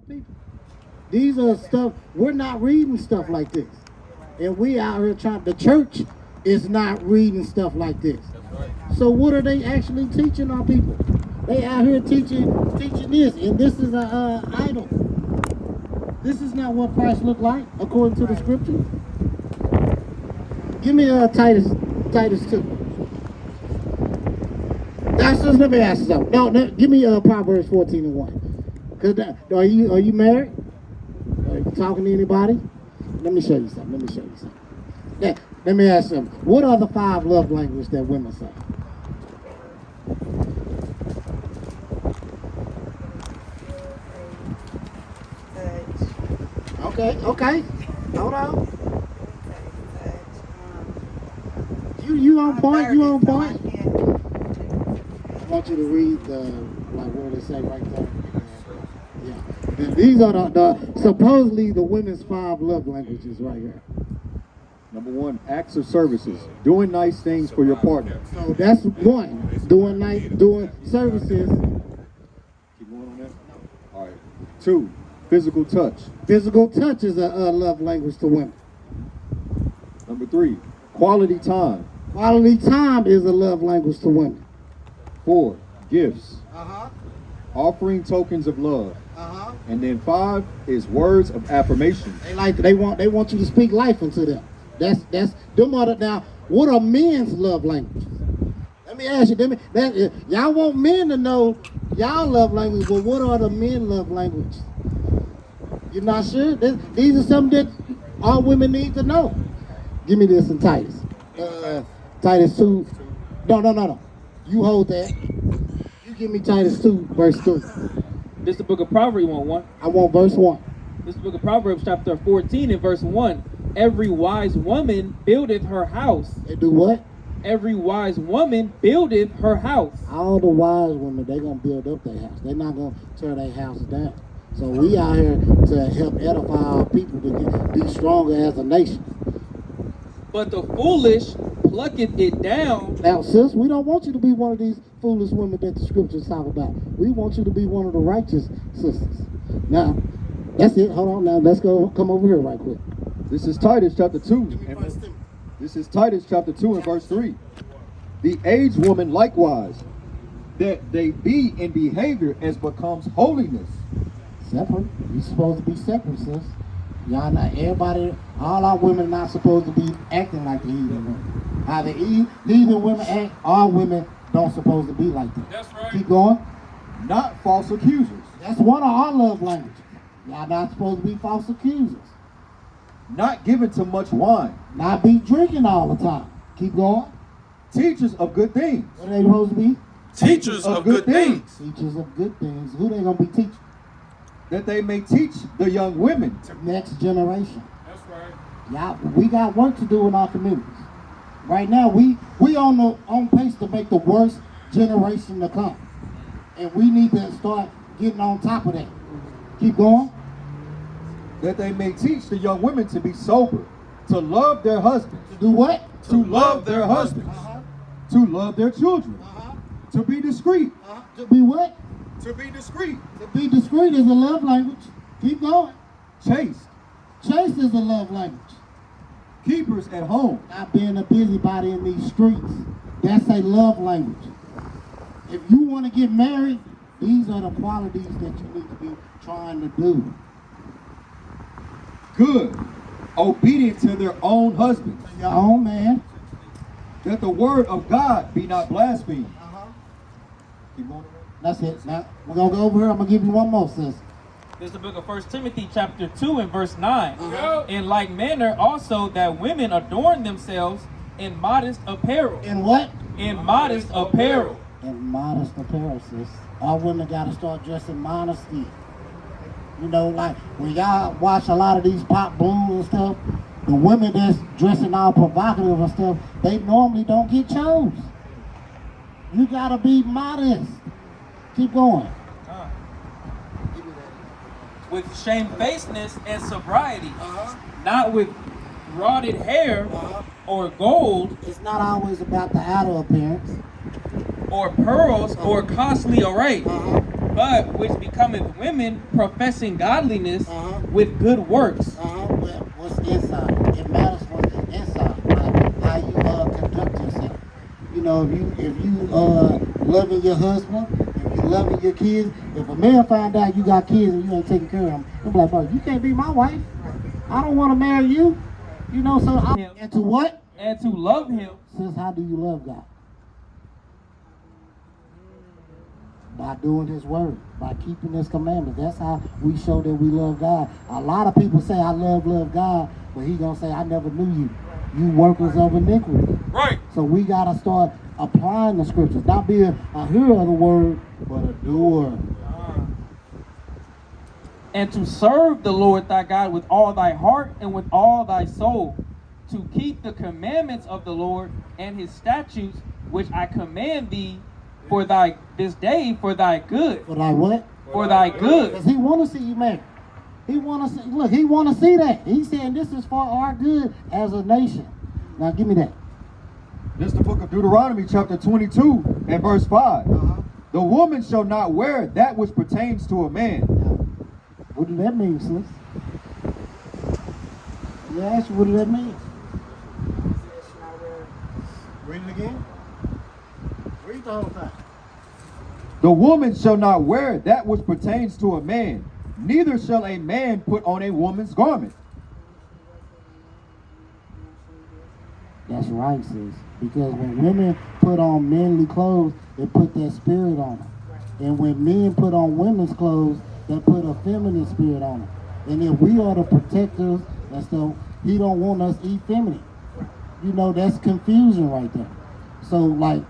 people. These are stuff, we're not reading stuff like this. And we out here the church is not reading stuff like this. So what are they actually teaching our people? They out here teaching this, and this is a idol. This is not what Christ looked like, according to the scripture. Give me Titus 2. That's just, let me ask you something. No, give me Proverbs 14:1. Cause are you married? Are you talking to anybody? Let me show you something. Yeah, let me ask you something. What are the 5 love languages that women say? Okay. Hold on. You on point. I want you to read what they say right there. Yeah. And these are the supposedly the women's 5 love languages right here. Number 1, acts of services. Doing nice things for your partner. So that's 1. Doing services. Keep going on that. All right. 2, physical touch. Physical touch is a love language to women. Number 3, quality time. Quality time is a love language to women. 4, gifts. Uh-huh. Offering tokens of love. Uh-huh. And then 5 is words of affirmation. They want you to speak life into them. That's them other. Now, what are men's love languages? Let me ask you. Y'all want men to know y'all love language, but what are the men love languages? You're not sure? These are something that all women need to know. Give me this in Titus. Titus 2. No. You hold that. You give me Titus 2, verse 3. This is the book of Proverbs. You want 1? I want verse 1. This is the book of Proverbs, chapter 14, and verse 1. Every wise woman buildeth her house. They do what? Every wise woman buildeth her house. All the wise women, they're going to build up their house. They're not going to tear their house down. So we out here to help edify our people to be stronger as a nation. But the foolish plucketh it down. Now, sis, we don't want you to be one of these foolish women that the scriptures talk about. We want you to be one of the righteous sisters. Now, that's it. Hold on now. Let's come over here right quick. This is Titus chapter 2. This is Titus chapter 2 and verse 3. The aged woman likewise, that they be in behavior as becomes holiness. Separate. You supposed to be separate, sis. Y'all not everybody. All our women are not supposed to be acting like the heathen women. How the heathen women act, our women don't supposed to be like that. That's right. Keep going. Not false accusers. That's one of our love languages. Y'all not supposed to be false accusers. Not given to much wine. Not be drinking all the time. Keep going. Teachers of good things. What are they supposed to be? Teachers of good things. Teachers of good things. Who they gonna be teaching? That they may teach the young women. Next generation. That's right. Y'all, we got work to do in our communities. Right now, we on pace to make the worst generation to come, and we need to start getting on top of that. Keep going. That they may teach the young women to be sober, to love their husbands. To do what? To love their husbands. To love their children. To be discreet. To be what? To be discreet. To be discreet is a love language. Keep going. Chaste. Chaste is a love language. Keepers at home. Not being a busybody in these streets. That's a love language. If you want to get married, these are the qualities that you need to be trying to do. Good. Obedient to their own husbands. Your own man. That the word of God be not blasphemed. Keep going. That's it. Now, we're going to go over here. I'm going to give you one more, sis. This is the book of 1 Timothy chapter 2 and verse 9. In like manner also that women adorn themselves in modest apparel. In what? In modest apparel. In modest apparel, sis. All women got to start dressing modesty. You know, like when y'all watch a lot of these pop blues and stuff, the women that's dressing all provocative and stuff, they normally don't get chose. You got to be modest. Keep going. With shamefacedness and sobriety, not with rotted hair or gold It's not always about the outer appearance. or pearls or costly array, But which becometh women professing godliness Uh-huh. with good works. Well, what's inside? It matters what's inside, like how you conduct yourself. You know, if you loving your husband, if you loving your kids, if a man find out you got kids and you ain't taking care of them, he'll be like, bro, you can't be my wife. I don't want to marry you. You know, so and to what? And to love him. Sis, how do you love God? By doing his word, by keeping his commandments. That's how we show that we love God. A lot of people say, I love God, but he gonna say, I never knew you. You workers of iniquity. Right. So we gotta start applying the scriptures, not be a hearer of the word, but a doer. And to serve the Lord thy God with all thy heart and with all thy soul, to keep the commandments of the Lord and his statutes, which I command thee for thy this day for thy good. For thy what? For thy good. Because he want to see you married. He want to see. Look, he want to see that. He's saying this is for our good as a nation. Now give me that. This is the book of Deuteronomy, chapter 22, and verse 5. The woman shall not wear that which pertains to a man. What does that mean, sis? Yes, what does that mean? Read it again. Read the whole thing. The woman shall not wear that which pertains to a man, neither shall a man put on a woman's garment. That's right, sis. Because when women put on manly clothes, they put that spirit on them. And when men put on women's clothes, they put a feminine spirit on them. And if we are the protectors and stuff, he don't want us effeminate. You know, that's confusion right there. So like,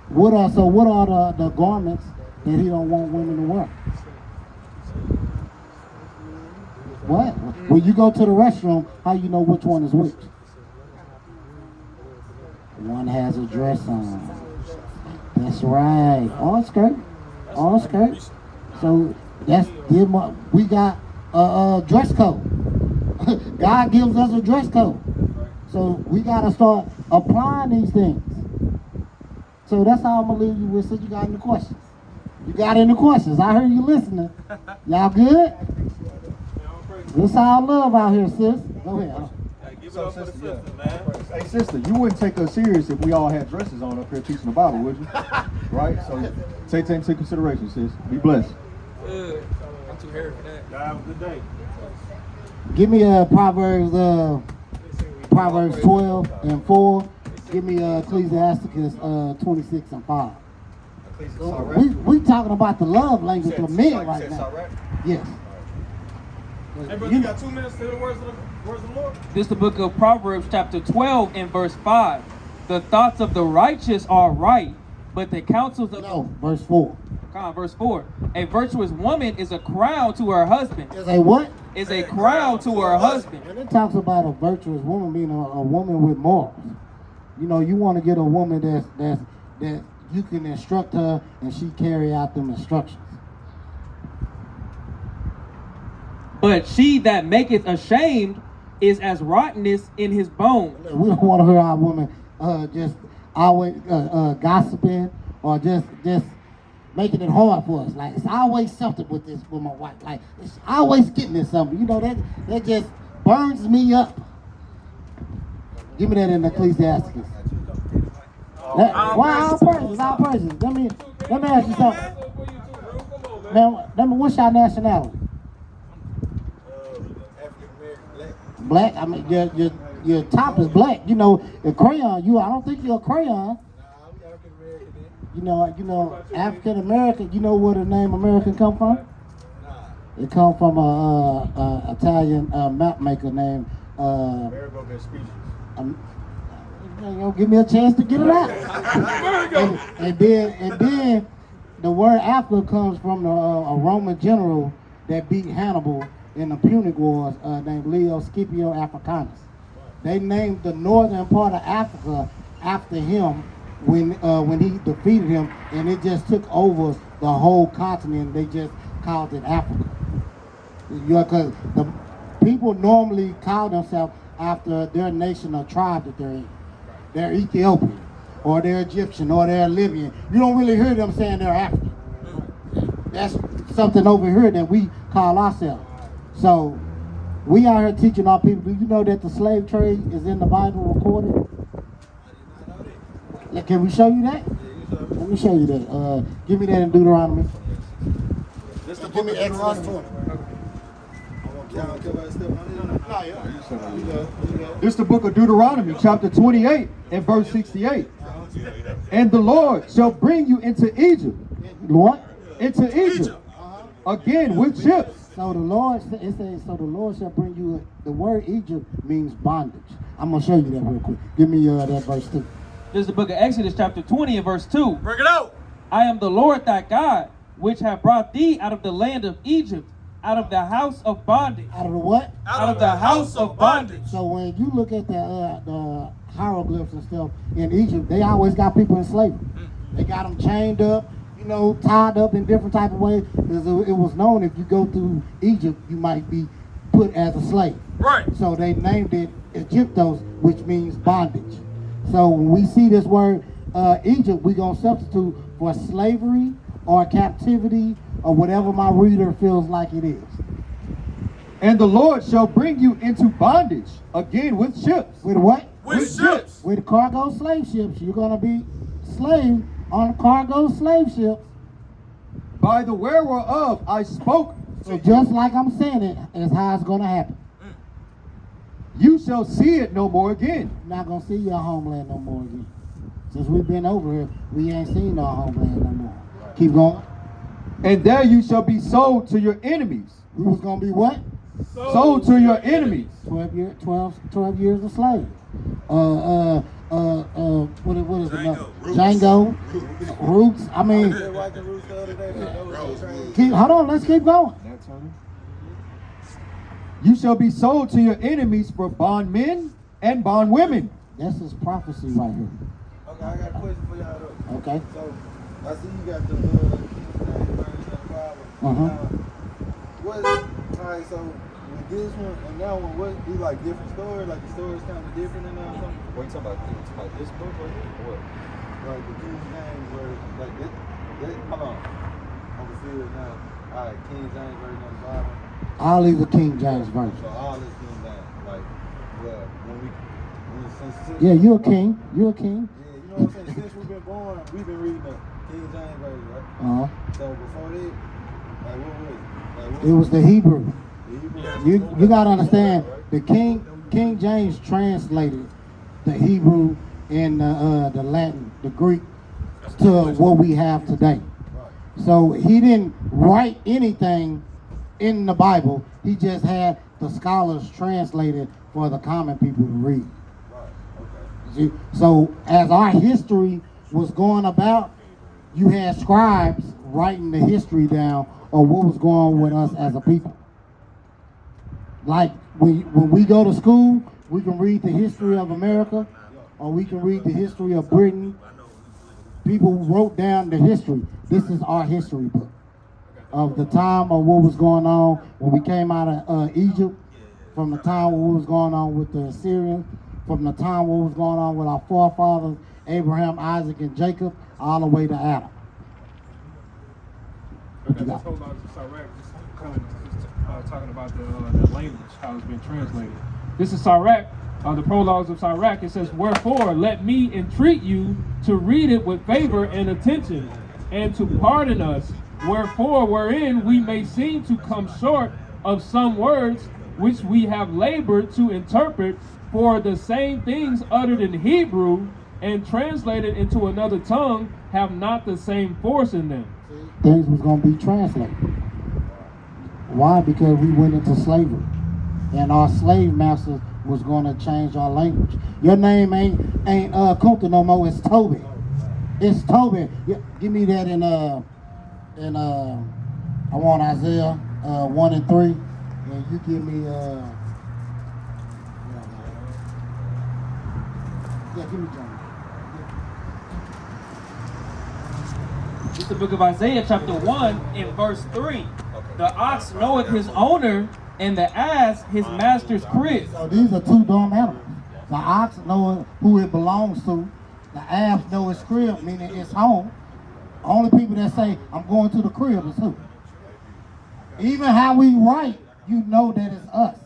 what are the garments that he don't want women to wear? What? When you go to the restroom, how you know which one is which? One has a dress on. That's right. All skirt. All skirt. So that's we got a dress code. God gives us a dress code. So we gotta start applying these things. So that's how I'm gonna leave you with. Since you got any questions? You got any questions? I heard you listening. Y'all good? This all love out here, sis. Go ahead. Give it up for the sister, man. Hey, sister, you wouldn't take us serious if we all had dresses on up here teaching the Bible, would you? Right? So take that into consideration, sis. Be blessed. I'm too hairy for that. Y'all have a good day. Give me Proverbs 12 and 4. Give me Ecclesiasticus 26 and 5. We talking about the love language of men right now. Yes. Hey, brother, you got 2 minutes to hear the words of the Lord? This is the book of Proverbs chapter 12 and verse 5. The thoughts of the righteous are right, but the counsels of No, verse 4. verse 4. A virtuous woman is a crown to her husband. Is a what? Is a crown to her husband. When it talks about a virtuous woman being a woman with morals, you know, you want to get a woman that you can instruct her and she carry out them instructions. But she that maketh ashamed is as rottenness in his bones. We don't want to hear our women just always gossiping or just making it hard for us. Like, it's always something with my wife. Like, it's always getting me something. You know, that just burns me up. Give me that in Ecclesiastes. Why all praises? All praises. Let me ask you something. Man, what's your nationality? Black. I mean, your top is black. You know, the crayon. I don't think you're a crayon. You know, African American. You know where the name American come from? It come from a Italian map maker named. Give me a chance to get it out. and then the word Africa comes from a Roman general that beat Hannibal in the Punic Wars named Leo Scipio Africanus. They named the northern part of Africa after him when he defeated him, and it just took over the whole continent. They just called it Africa. Because the people normally call themselves after their nation or tribe that they're in. They're Ethiopian, or they're Egyptian, or they're Libyan. You don't really hear them saying they're African. That's something over here that we call ourselves. So we out here teaching our people. Do you know that the slave trade is in the Bible recorded? Can we show you that? Let me show you that. Give me that in Deuteronomy. This the Give me Exodus 20. This is the book of Deuteronomy, chapter 28 and verse 68. And the Lord shall bring you into Egypt. Lord? Into Egypt. Again with ships. So the Lord, it says, so the Lord shall bring you, the word Egypt means bondage. I'm going to show you that real quick. Give me that verse 2. This is the book of Exodus chapter 20 and verse 2. Bring it out. I am the Lord thy God, which have brought thee out of the land of Egypt, out of the house of bondage. Out of the what? Out of the house of bondage. So when you look at the hieroglyphs and stuff in Egypt, they always got people in slavery. They got them chained up, you know, tied up in different type of ways. Because it was known if you go through Egypt, you might be put as a slave. Right. So they named it Egyptos, which means bondage. So when we see this word Egypt, we're going to substitute for slavery or captivity or whatever my reader feels like it is. And the Lord shall bring you into bondage again with ships. With what? With ships. With cargo slave ships. You're going to be slave on cargo slave ships. By the whereof I spoke, So just like I'm saying it, is how it's going to happen. you shall see it no more again. You're not going to see your homeland no more again. Since we've been over here, we ain't seen our homeland no more. Keep going. And there you shall be sold to your enemies. We was going to be what? Sold to your enemies. 12 years a slave. What is it? Django. Roots. I mean, hold on, let's keep going. You shall be sold to your enemies for bondmen and bondwomen. That's his prophecy right here. Okay, I got a question for y'all though. Okay. So, I see you got the King James version of the Bible. What? Alright, so with this one and that one, what be like different stories? Like the stories kind of different and something. What are you talking about? This book right here? What? Like the King James version, like this. Hold on, I'm confused now. Alright, King James version of the Bible. I'll leave the King James version. So all this King James, like, well, since Yeah, you're a king. You're a king. yeah, you know what I'm saying. Since we've been born, we've been reading the King James version, right? Uh-huh. So before that, like what was it? Like, what It was the Hebrew. the Hebrew? You gotta understand, the King James translated the Hebrew and the Latin, the Greek, to what we have today. So he didn't write anything in the Bible. He just had the scholars translate it for the common people to read. See? So as our history was going about, you had scribes writing the history down of what was going on with us as a people. Like when we go to school, we can read the history of America, or we can read the history of Britain. People wrote down the history. This is our history book of the time of what was going on when we came out of Egypt, from the time what was going on with the Assyrians, from the time what was going on with our forefathers, Abraham, Isaac, and Jacob, all the way to Adam. What you got? This whole lot of Sirach, talking about the language, how it's been translated. This is Sirach, the prologues of Sirach. It says, "Wherefore let me entreat you to read it with favor and attention, and to pardon us. Wherefore, wherein we may seem to come short of some words which we have labored to interpret, for the same things uttered in Hebrew and translated into another tongue have not the same force in them." Things was going to be translated. Why? Because we went into slavery, and our slave masters was going to change our language. Your name ain't Kunta no more. It's Toby. It's Toby. Yeah, give me that in I want Isaiah 1 and 3, and you give me give me John. It's the book of Isaiah chapter 1 and verse 3. The ox knoweth his owner, and the ass his master's crib. So these are two dumb animals. The ox knows who it belongs to. The ass knows its crib, meaning its home. Only people that say, I'm going to the crib is who? Even how we write, you know that it's us.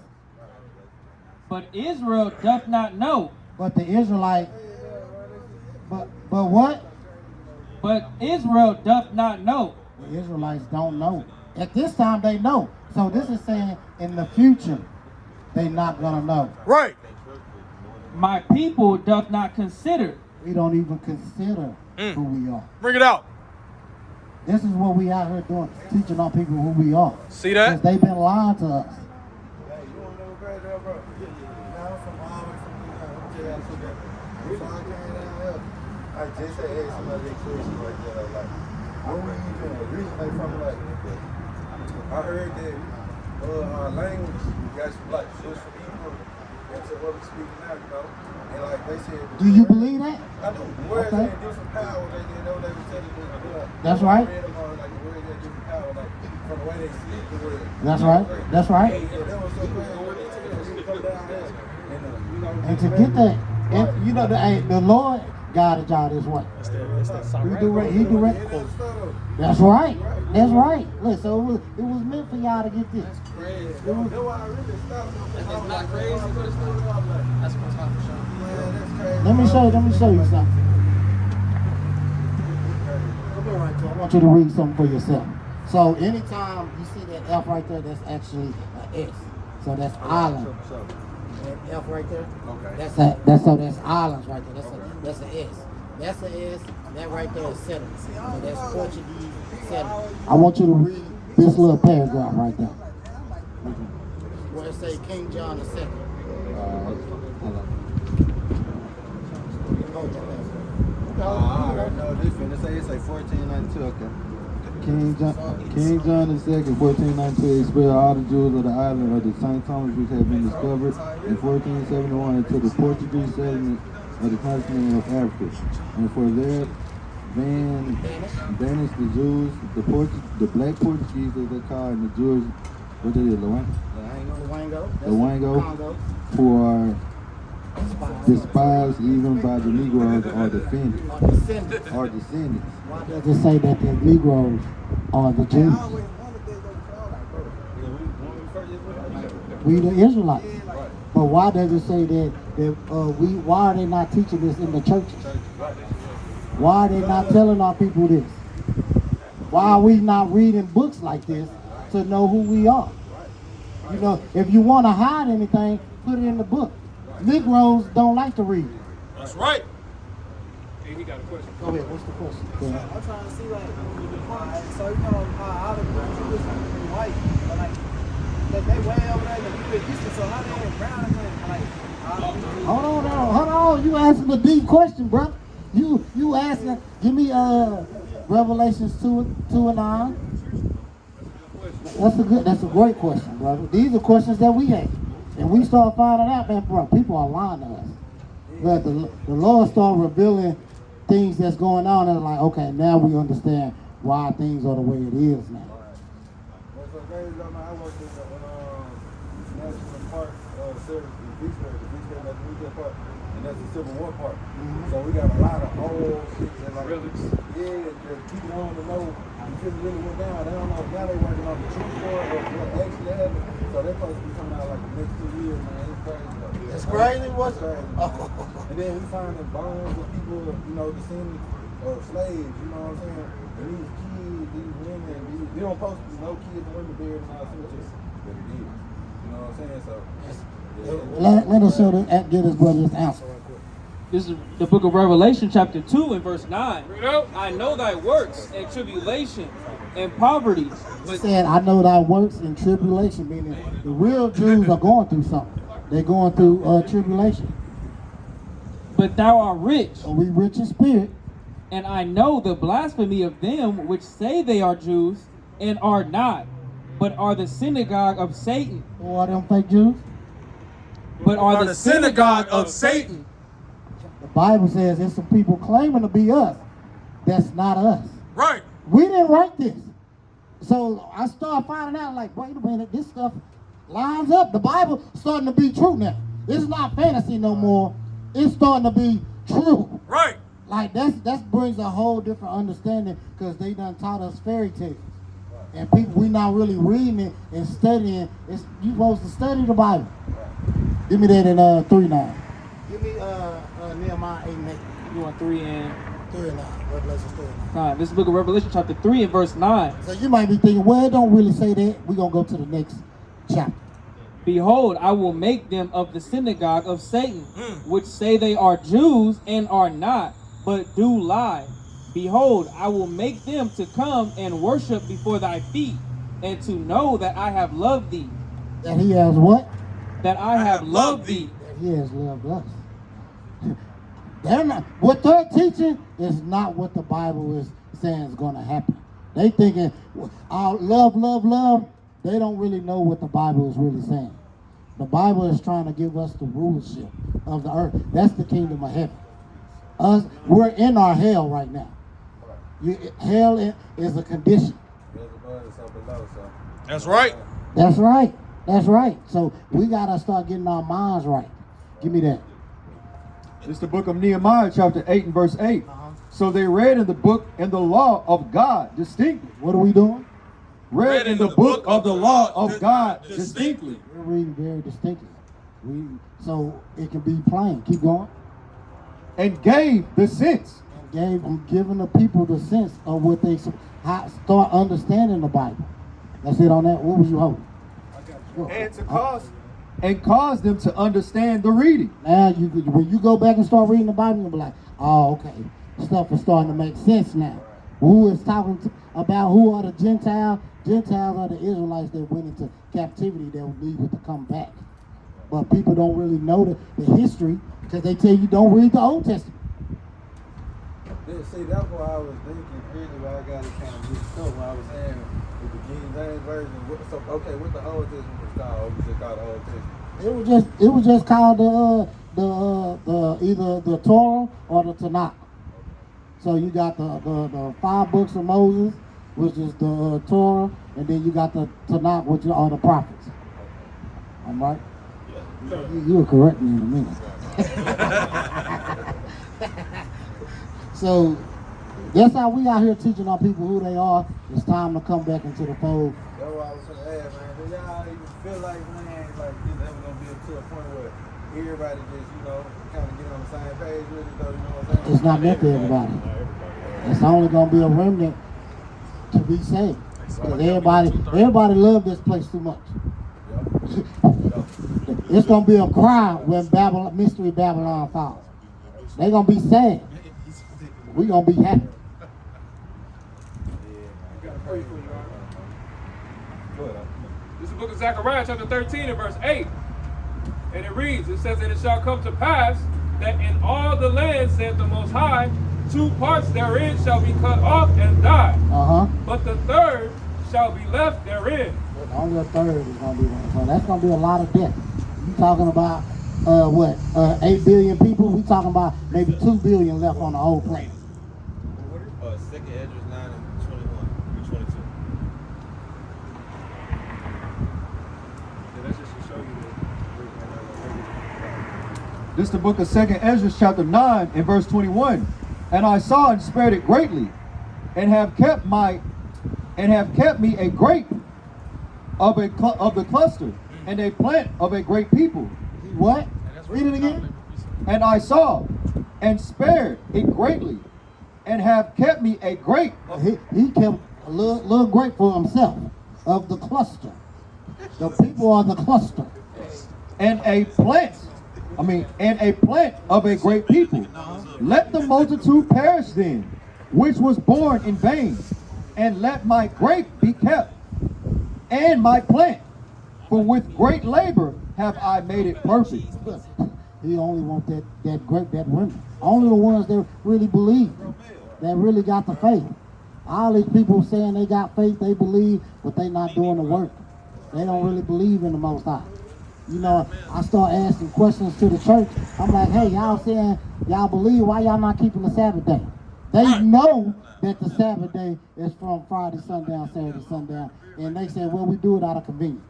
But Israel doth not know. But the Israelite, but what? But Israel doth not know. The Israelites don't know. At this time, they know. So this is saying in the future, they not gonna know. Right. My people doth not consider. We don't even consider who we are. Bring it out. This is what we out here doing, teaching our people who we are. See that? Because they've been lying to us. Hey, you want to know great though, bro? Now I'm from all the way from New York. I'm tell you how to get. Before I came down here, I just had asked somebody that question right there. Like, where we even originate from? Like, I heard that our language got some like switch from Hebrew into what we speak now, you know. And like they said, Do you believe that? I do. The words Okay. had different power. They didn't know they were telling me. That's right. Like the words had different power, like from the way they speak the word. That's right. That's right. Yeah, that was so crazy. When they tell us to come down here, and you know, And to get that, and you know, the Lord guided y'all this way. He direct. He direct. That's right. That's right. Look, so it was meant for y'all to get this. That's why I really stopped. It's not crazy, but it's not. That's what's hot for sure. Man, that's crazy. Let me show you something. Come here right there. I want you to read something for yourself. So anytime you see that F right there, that's actually an S. So that's island. That F right there. Okay. That's islands right there. That's an S. That's an S. That right there is settlement. So that's Portuguese settlement. I want you to read this little paragraph right there. Where it say King John II. No, this finna say it's like 1492. Okay. King John II, 1492, expelled all the Jews of the island of the St. Thomas, which had been discovered in 1471 into the Portuguese settlement of the continent of Africa, and for their banished the Jews, the black Portuguese as they call, and the Jews, what they did, Luango, who are despised even by the Negroes or defended, or descendants. Why does it say that the Negroes are the Jews? We the Israelites. But why does it say that why are they not teaching this in the churches? Why are they not telling our people this? Why are we not reading books like this to know who we are? You know, if you want to hide anything, put it in the book. Negroes don't like to read. That's right. Hey, he got a question. Go ahead, what's the question? I'm trying to see like, so you know how the Jewish people white, but like they way over there in the Middle East, so how they brown and like. Hold on. You asking a deep question, bro. You asking? Give me Revelations 2:9. That's a great question, brother. These are questions that we have, and we start finding out that, bro, people are lying to us. But the Lord start revealing things that's going on, and like, okay, now we understand why things are the way it is now. What's so crazy about I worked in the National Park Service in Vicksburg. The Vicksburg, that's the retail park, and that's the Civil War park. So we got a lot of old shit that like, yeah, the people don't even know until it really went down. They don't know, now they working on the true story of what actually happened. So they're supposed to be coming out like the next 2 years, man. It's crazy though. It's crazy, what's It's crazy, man. And then we finding bones of people, you know, descendants of slaves, you know what I'm saying? And these kids, these women, we don't supposed to be no kids and women buried in our cemeteries, but it is. You know what I'm saying? So, yeah. Let us show get his brother this answer. This is the book of Revelation, chapter 2, and verse 9. I know thy works and tribulation and poverty. He said, I know thy works in tribulation, meaning the real Jews are going through something. They're going through tribulation. But thou art rich, So we rich in spirit. and I know the blasphemy of them which say they are Jews and are not, but are the synagogue of Satan. Who are them fake Jews? But are the synagogue of Satan. The Bible says there's some people claiming to be us. That's not us. Right. We didn't write this. So I started finding out, like, wait a minute, this stuff lines up. The Bible starting to be true now. It's not fantasy no more. It's starting to be true. Right. Like that brings a whole different understanding because they done taught us fairy tales. And people, we not really reading it and studying. You supposed to study the Bible. Give me that in 3:9. Give me Nehemiah 8:8. You want 3 and 3:9. Revelation 3:9. 9. This is the book of Revelation chapter 3 and verse 9. So you might be thinking, well, it don't really say that. We're gonna go to the next chapter. Behold, I will make them of the synagogue of Satan, which say they are Jews and are not, but do lie. Behold, I will make them to come and worship before thy feet, and to know that I have loved thee. That he has what? That I have loved thee. That he has loved us. They're not, what they're teaching is not what the Bible is saying is going to happen. They thinking, love, love, love. They don't really know what the Bible is really saying. The Bible is trying to give us the rulership of the earth. That's the kingdom of heaven. Us, we're in our hell right now. Hell is a condition. That's right. That's right. That's right. So we got to start getting our minds right. Give me that. It's the book of Nehemiah, chapter 8 and verse 8. So they read in the book and the law of God distinctly. What are we doing? Read in the book of the law of God distinctly. We're reading very distinctly. So it can be plain. Keep going. And gave the sense. Giving the people the sense of what they start understanding the Bible. That's it on that. What was you hoping? And cause them to understand the reading. Now, when you go back and start reading the Bible, you'll be like, oh, okay. Stuff is starting to make sense now. Who is talking about who are the Gentiles? Gentiles are the Israelites that went into captivity that needed to come back. But people don't really know the history because they tell you don't read the Old Testament. See, that's why I was thinking really why I got it kind of mixed up when I was saying with the King James version. So, okay, what the Old Testament was called? Was it called the Old Testament? It was just called the either the Torah or the Tanakh. So you got the 5 books of Moses, which is the Torah, and then you got the Tanakh, which are the prophets. I'm right? You'll correct me in a minute. So that's how we out here teaching our people who they are. It's time to come back into the fold. That's what I was going to ask, man. Do y'all even feel like, man, like it's ever going to be to a point where everybody just, kind of get on the same page with it, though, you know what I'm saying? It's not meant for everybody. It's only going to be a remnant to be saved. Because everybody love this place too much. It's going to be a cry when Mystery Babylon falls. They're going to be sad. We're going to be happy. This is the book of Zechariah, chapter 13 and verse 8. And it reads, it says, and it shall come to pass that in all the land, saith the Most High, 2 parts therein shall be cut off and die. But the third shall be left therein. But only a third is going to be one. So that's going to be a lot of death. You talking about, 8 billion people? We talking about maybe 2 billion left on the whole planet. 2 Esdras 9 and 21 through 22. Yeah, that's just to show you that. This is the book of 2 Esdras, chapter 9 and verse 21. And I saw and spared it greatly, and have kept me a grape of the cluster, and a plant of a great people. What? Read it again. And I saw and spared it greatly, and have kept me a grape. He kept a little grape for himself of the cluster. The people are the cluster. And a plant of a great people. Let the multitude perish then, which was born in vain, and let my grape be kept, and my plant, for with great labor have I made it perfect. He only wants that grape, that remnant. Only the ones that really believe, that really got the faith. All these people saying they got faith, they believe, but they not doing the work. They don't really believe in the Most High. I start asking questions to the church. I'm like, hey, y'all saying y'all believe, why y'all not keeping the Sabbath day? They know that the Sabbath day is from Friday sundown, Saturday sundown, and they say, well, we do it out of convenience.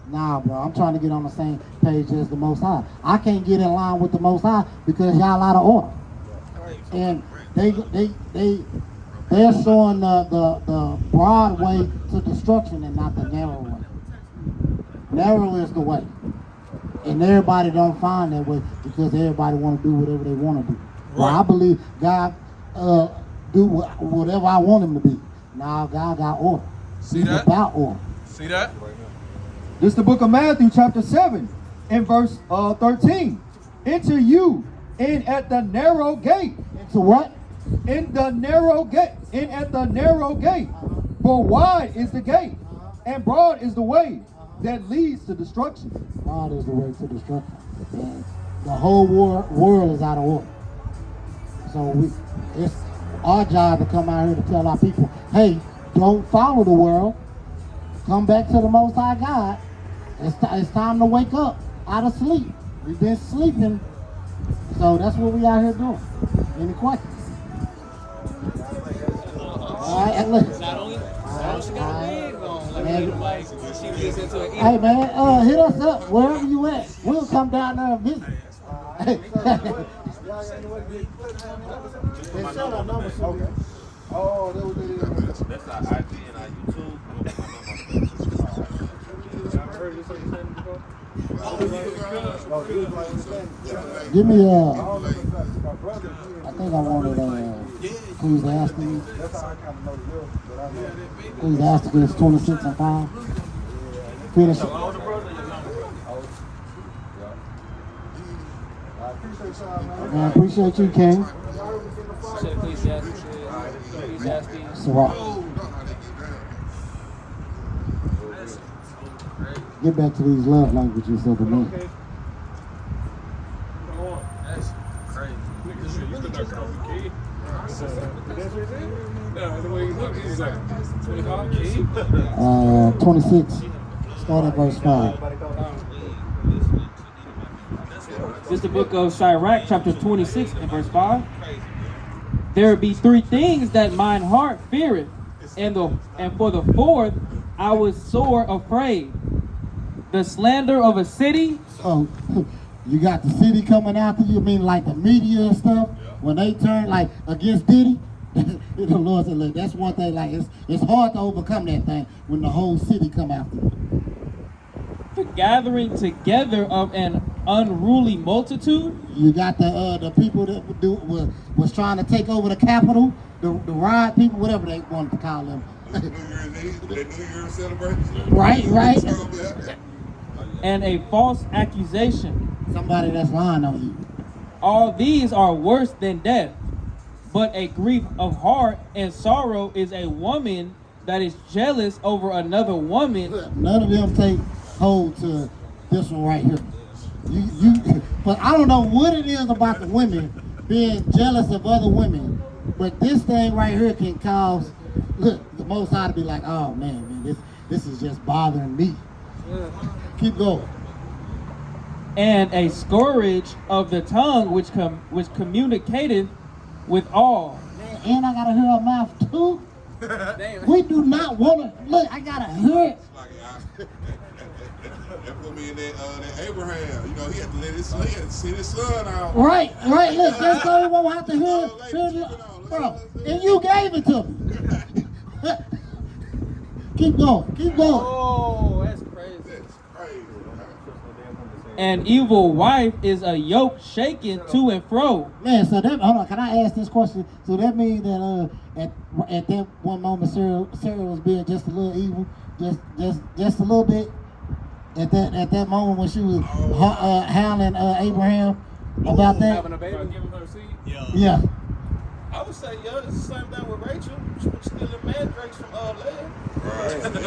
Nah, bro, I'm trying to get on the same page as the Most High. I can't get in line with the Most High because y'all out of order. And they They're showing the broad way to destruction and not the narrow way. Narrow is the way. And everybody don't find that way because everybody want to do whatever they want to do. Well, I believe God do whatever I want him to be. Now God got order. See He's that? about order. See that? This is the book of Matthew, chapter 7, and verse 13. Enter you in at the narrow gate. Into what? In the narrow gate. In at the narrow gate. For wide is the gate, and broad is the way that leads to destruction. God is the way to destruction. And the whole world is out of order. So it's our job to come out here to tell our people, hey, don't follow the world. Come back to the Most High God. It's time to wake up out of sleep. We've been sleeping. So that's what we out here doing. Any questions? All right, and look. Hey man, hit us up wherever you at. We'll come down there and visit. Oh, that was it. That's our IG and our YouTube. Give me I think I wanted Ecclesiastes. Ecclesiastes 26 and 5. Finish it. I appreciate you, King. So get back to these love languages of the man. That's crazy. You could not call me kid. No, the way you look, he's like 25 kid. 26. Start at verse 5. This is the book of Sirach, chapter 26 and verse 5. There be three things that mine heart feareth, and for the fourth I was sore afraid. The slander of a city. Oh, you got the city coming after you. I mean, like the media and stuff. When they turn like against Diddy, the Lord said, look, that's one thing. Like it's hard to overcome that thing when the whole city come after you. The gathering together of an unruly multitude. You got the people that was trying to take over the Capitol, the riot people, whatever they wanted to call them. The New Year's celebration. Right. And a false accusation. Somebody that's lying on you. All these are worse than death. But a grief of heart and sorrow is a woman that is jealous over another woman. None of them take hold to this one right here. But I don't know what it is about the women being jealous of other women, but this thing right here can cause, look, the Most High to be like, oh man, this is just bothering me. Keep going. And a scourge of the tongue which communicateth with all. Man, and I gotta hear her mouth too. We do not want to, look, I gotta hear it. That put me in that Abraham. You know, he had to let his son see his son out. Right, look, that's so we won't have to hear bro, and you gave it to me. Keep going. Oh, that's crazy. That's crazy. An evil wife is a yoke shaken to and fro. Man, so that, hold on, can I ask this question? So that means that at that one moment Sarah was being just a little evil, just a little bit. At that moment when she was hounding Abraham about that. Having a baby, giving her seed. Yeah. I would say, yeah, it's the same thing with Rachel. She was stealing mandrakes from Leah. Right. It's the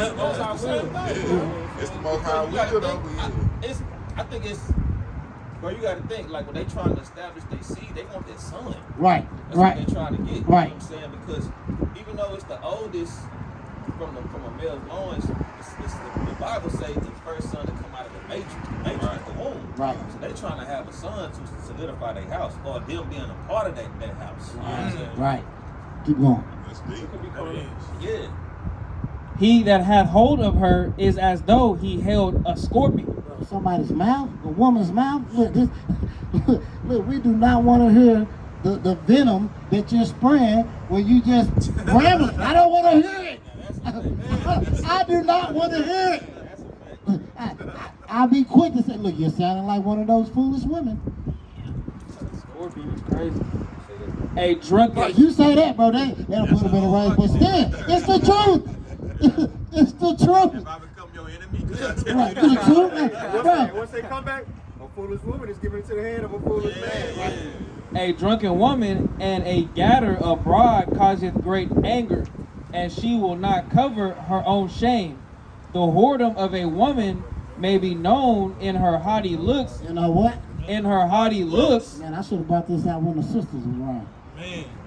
same thing. Yeah. It's the most high You gotta will, think, I think it's, bro, you gotta think, like when they trying to establish their seed, they want their son. Right. That's what they're trying to get. Right. You know what I'm saying? Because even though it's the oldest from a male's loins, the Bible says the first son to come out of the matrix. The matrix is the womb. Right. So they trying to have a son to solidify their house, or them being a part of that house. You know what I'm saying? Right. Keep going. That's deep. That is. Yeah. He that hath hold of her is as though he held a scorpion. Somebody's mouth, a woman's mouth. Look, look, we do not want to hear the venom that you're spraying when you just rambling. I don't want to hear it. I do not want to hear it. I'll be quick to say, look, you're sounding like one of those foolish women. Scorpion is crazy. A drunken. But you say that, bro, that'll put him in the right. But still, it's the truth. It's the truth. If I become your enemy, because I Right, tell you it's the truth, man. Bro, Once they come back, a foolish woman is given into the hand of a foolish man. Right? A drunken woman and a gatter abroad causeth great anger, and she will not cover her own shame. The whoredom of a woman may be known in her haughty looks. you know what? In her haughty looks, Man, I should have brought this out when the sisters was around.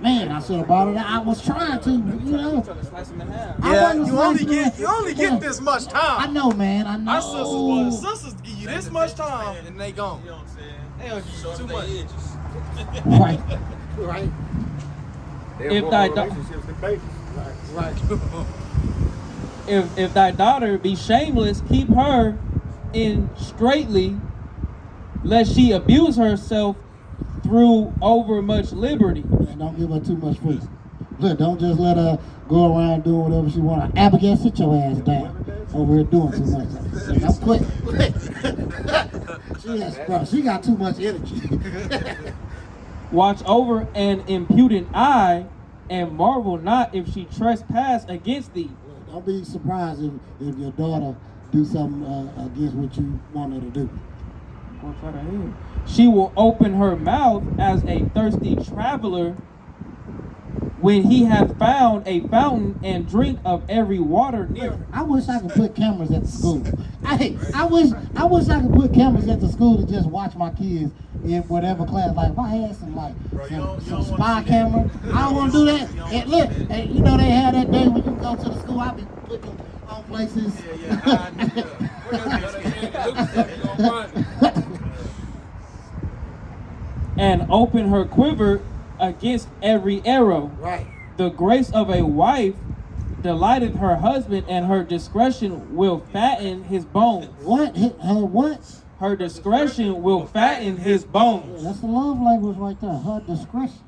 Man, I should have brought it out. I was trying to, you know. trying to slice them in half. I Yeah, wasn't you only slicing get it. this much I time. know, man. I know. Our sisters was sisters give you this much time and they gone. You know what I'm saying? They don't Show too them much. their edges. Right. Right. If thy if thy daughter be shameless, keep her in straitly, lest she abuse herself through overmuch liberty. Man, don't give her too much freedom. Look, don't just let her go around doing whatever she wants. Abigail, sit your ass down. Over here doing too much. Look, I'm quick. She got too much energy. Watch over an impudent eye, and marvel not if she trespass against thee. Don't be surprised if your daughter do something against what you want her to do. She will open her mouth as a thirsty traveler when he hath found a fountain and drink of every water near. I wish I could put cameras at the school. I wish I could put cameras at the school to just watch my kids in whatever class. Like if I had some some spy camera, I don't want to do that. And look, and you know they had that day when you go to the school. I be putting them on places. And open her quiver against every arrow. Right. The grace of a wife delighteth her husband, and her discretion will fatten his bones. What? Her what? Her discretion will fatten his bones. That's the love language right there. Her discretion.